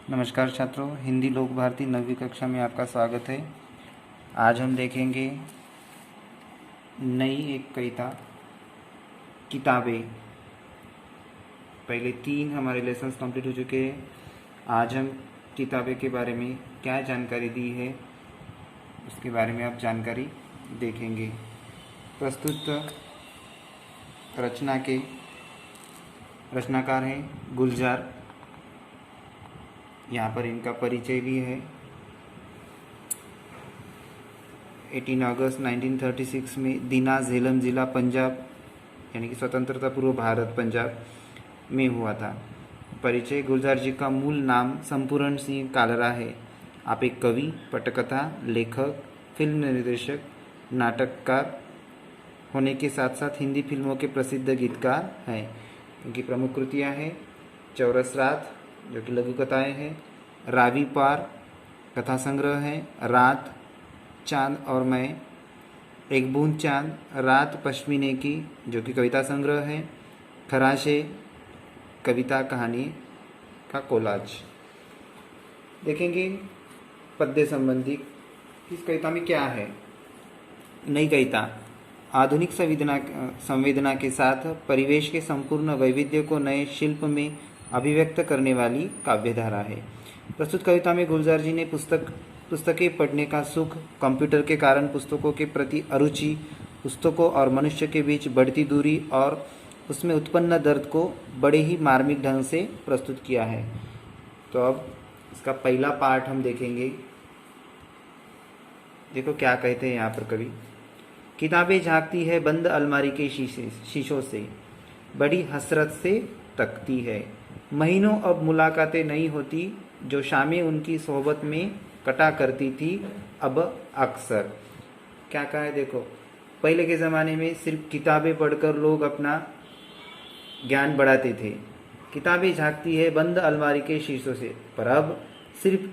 नमस्कार छात्रों, हिंदी लोक भारती 9वीं कक्षा में आपका स्वागत है। आज हम देखेंगे नई एक कविता किताबें। पहले 3 हमारे लेसन्स कंप्लीट हो चुके हैं। आज हम किताबें के बारे में क्या जानकारी दी है उसके बारे में आप जानकारी देखेंगे। प्रस्तुत रचनाकार हैं गुलजार। यहाँ पर इनका परिचय भी है। 18 अगस्त 1936 में दीना झेलम जिला पंजाब यानी कि स्वतंत्रता पूर्व भारत पंजाब में हुआ था। परिचय: गुलजार जी का मूल नाम संपूर्ण सिंह कालरा है। आप एक कवि, पटकथा, लेखक, फिल्म निर्देशक, नाटककार होने के साथ साथ हिंदी फिल्मों के प्रसिद्ध गीतकार हैं। इनकी प्रमुख कृतियाँ हैं चौरस रात जो कि लघु कथाएँ हैं, रावी पार कथा संग्रह है, रात, चांद और मैं, एक बूंद चांद, रात पश्मीने की जो कि कविता संग्रह है, खराशे कविता कहानी का कोलाज। देखेंगे पद्य संबंधी इस कविता में क्या है। नई कविता आधुनिक संवेदना के साथ परिवेश के संपूर्ण वैविध्य को नए शिल्प में अभिव्यक्त करने वाली काव्यधारा है। प्रस्तुत कविता में गुलजार जी ने पुस्तकें पढ़ने का सुख, कंप्यूटर के कारण पुस्तकों के प्रति अरुचि, पुस्तकों और मनुष्य के बीच बढ़ती दूरी और उसमें उत्पन्न दर्द को बड़े ही मार्मिक ढंग से प्रस्तुत किया है। तो अब इसका पहला पार्ट हम देखेंगे। देखो क्या कहते हैं यहाँ पर कवि। किताबें झांकती है बंद अलमारी के शीशों से, बड़ी हसरत से तकती है। महीनों अब मुलाकातें नहीं होती, जो शामें उनकी सोहबत में कटा करती थी अब अक्सर। क्या कहा है देखो, पहले के ज़माने में सिर्फ किताबें पढ़कर लोग अपना ज्ञान बढ़ाते थे। किताबें झांकती है बंद अलमारी के शीशों से, पर अब सिर्फ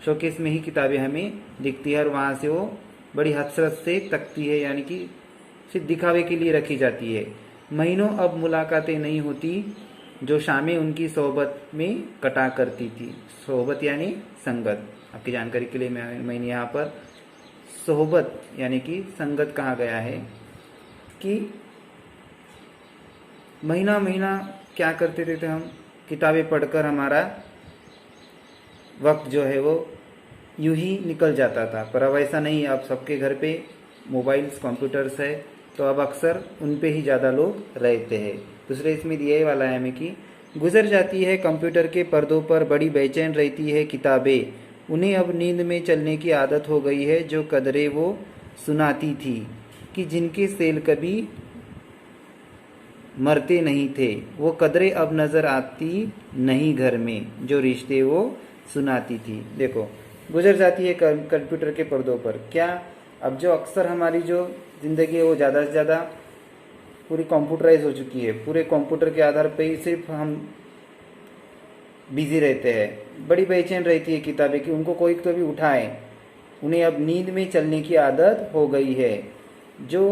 शोकेस में ही किताबें हमें दिखती है और वहाँ से वो बड़ी हसरत से तकती है, यानी कि सिर्फ दिखावे के लिए रखी जाती है। महीनों अब मुलाकातें नहीं होती, जो शामें उनकी सोहबत में कटा करती थी। सोहबत यानी संगत। आपकी जानकारी के लिए मैंने यहाँ पर सोहबत यानी कि संगत कहा गया है कि महीना महीना क्या करते थे हम, किताबें पढ़कर हमारा वक्त जो है वो यूं ही निकल जाता था। पर अब ऐसा नहीं, अब सबके घर पे मोबाइल्स, कंप्यूटर्स है, तो अब अक्सर उन पे ही ज़्यादा लोग रहते हैं। दूसरे इसमें ये वाला है हमें कि गुजर जाती है कंप्यूटर के पर्दों पर, बड़ी बेचैन रहती है किताबें, उन्हें अब नींद में चलने की आदत हो गई है। जो कदरें वो सुनाती थी कि जिनके सेल कभी मरते नहीं थे, वो कदरें अब नज़र आती नहीं घर में, जो रिश्ते वो सुनाती थी। देखो, गुजर जाती है कंप्यूटर के पर्दों पर। क्या अब जो अक्सर हमारी जो ज़िंदगी है वो ज़्यादा से ज़्यादा पूरी कंप्यूटराइज हो चुकी है। पूरे कंप्यूटर के आधार पे ही सिर्फ हम बिजी रहते हैं। बड़ी बेचैन रहती है किताबें कि उनको कोई तो भी उठाए, उन्हें अब नींद में चलने की आदत हो गई है। जो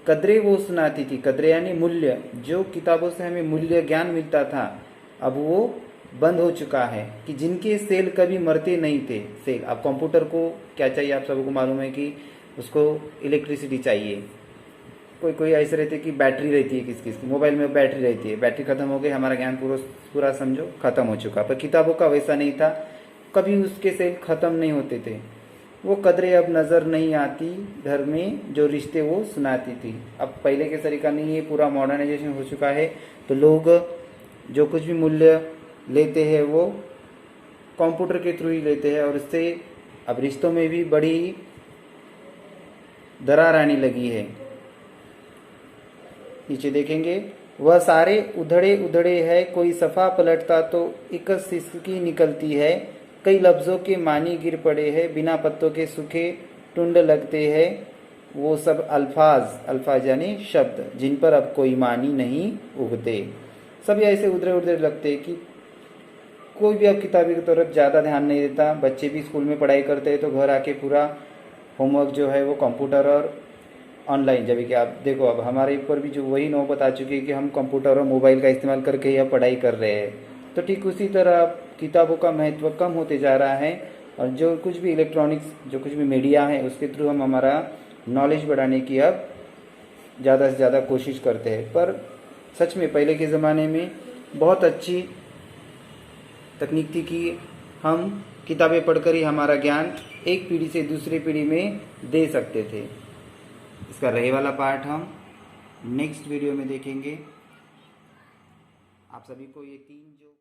कदरें वो सुनाती थी, कदरें यानी मूल्य, जो किताबों से हमें मूल्य ज्ञान मिलता था अब वो बंद हो चुका है। कि जिनके सेल कभी मरते नहीं थे। सेल, अब कंप्यूटर को क्या चाहिए आप सबको मालूम है कि उसको इलेक्ट्रिसिटी चाहिए। कोई ऐसे रहते कि बैटरी रहती है, किस मोबाइल में बैटरी रहती है, बैटरी खत्म हो गई, हमारा ज्ञान पूरा समझो खत्म हो चुका। पर किताबों का वैसा नहीं था, कभी उसके सेल खत्म नहीं होते थे। वो कदरें अब नज़र नहीं आती घर में, जो रिश्ते वो सुनाती थी। अब पहले के तरीका नहीं है, पूरा मॉडर्नाइजेशन हो चुका है, तो लोग जो कुछ भी मूल्य लेते हैं वो कंप्यूटर के थ्रू ही लेते हैं, और इससे अब रिश्तों में भी बड़ी दरार आने लगी है। नीचे देखेंगे, वह सारे उधड़े उधड़े है, कोई सफ़ा पलटता तो एक सिसकी निकलती है, कई लफ्ज़ों के मानी गिर पड़े हैं, बिना पत्तों के सूखे टुंड लगते हैं, वो सब अल्फाज यानी शब्द, जिन पर अब कोई मानी नहीं उगते। सब ऐसे उधड़े उधड़े लगते हैं कि कोई भी अब किताबी की तरफ ज़्यादा ध्यान नहीं देता। बच्चे भी स्कूल में पढ़ाई करते हैं तो घर आके पूरा होमवर्क जो है वो कंप्यूटर और ऑनलाइन। जब कि आप देखो, अब हमारे ऊपर भी जो वही नौबत आ चुकी है कि हम कंप्यूटर और मोबाइल का इस्तेमाल करके यह पढ़ाई कर रहे हैं। तो ठीक उसी तरह किताबों का महत्व कम होते जा रहा है और जो कुछ भी इलेक्ट्रॉनिक्स, जो कुछ भी मीडिया है, उसके थ्रू हम हमारा नॉलेज बढ़ाने की अब ज़्यादा से ज़्यादा कोशिश करते हैं। पर सच में पहले के ज़माने में बहुत अच्छी तकनीक थी कि हम किताबें पढ़कर ही हमारा ज्ञान एक पीढ़ी से दूसरी पीढ़ी में दे सकते थे। इसका रहे वाला पार्ट हम नेक्स्ट वीडियो में देखेंगे। आप सभी को ये 3 जो